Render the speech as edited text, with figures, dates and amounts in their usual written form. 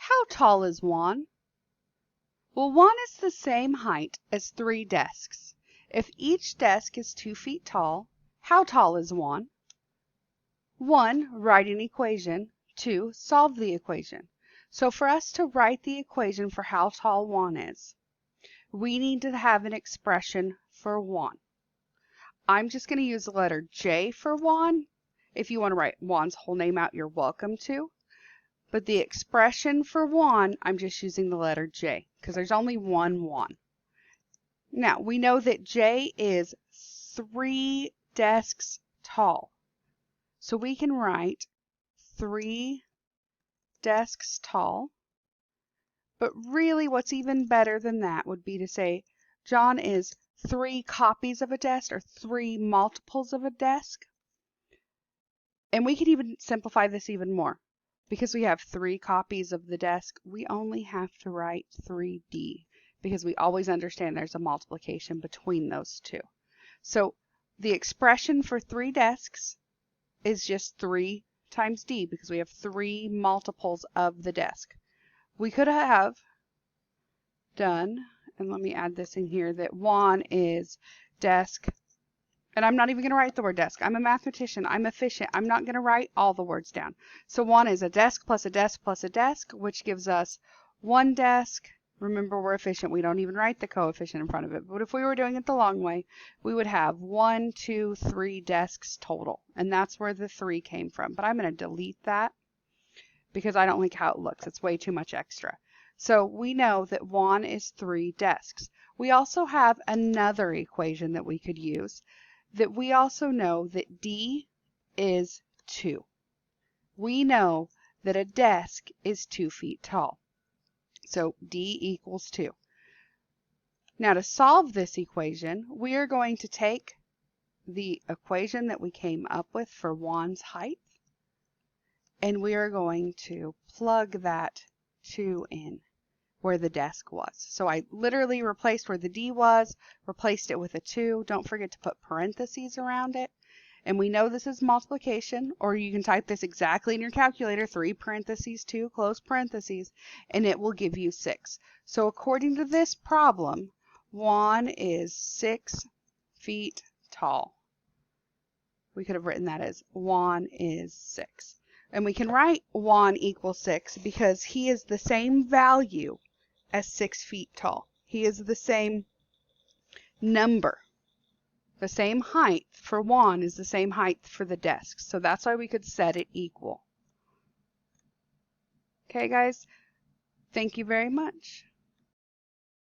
How tall is Juan? Well, Juan is the same height as 3 desks. If each desk is 2 feet tall, how tall is Juan? 1. Write an equation. 2. Solve the equation. So for us to write the equation for how tall Juan is, we need to have an expression for Juan. I'm just going to use the letter J for Juan. If you want to write Juan's whole name out, you're welcome to. But the expression for Juan, I'm just using the letter J because there's only one Juan. Now, we know that J is 3 desks tall. So we can write 3 desks tall. But really, what's even better than that would be to say John is 3 copies of a desk or 3 multiples of a desk. And we could even simplify this even more. Because we have 3 copies of the desk, we only have to write 3D because we always understand there's a multiplication between those two. So the expression for 3 desks is just 3 times D because we have 3 multiples of the desk. We could have done, and let me add this in here, that Juan is desk. And I'm not even going to write the word desk. I'm a mathematician. I'm efficient. I'm not going to write all the words down. So 1 is a desk plus a desk plus a desk, which gives us 1 desk. Remember, we're efficient. We don't even write the coefficient in front of it. But if we were doing it the long way, we would have 1, 2, 3 desks total. And that's where the 3 came from. But I'm going to delete that because I don't like how it looks. It's way too much extra. So we know that Juan is 3 desks. We also have another equation that we could use. That we also know that D is 2. We know that a desk is 2 feet tall. So D equals 2. Now to solve this equation, we are going to take the equation that we came up with for Juan's height, and we are going to plug that 2 in where the desk was. So I literally replaced where the D was, replaced it with a 2. Don't forget to put parentheses around it. And we know this is multiplication, or you can type this exactly in your calculator, 3 parentheses 2, close parentheses, and it will give you 6. So according to this problem, Juan is 6 feet tall. We could have written that as Juan is 6. And we can write Juan equals 6 because he is the same value as 6 feet tall. He is the same number. The same height for Juan is the same height for the desk. So that's why we could set it equal. Okay, guys? Thank you very much.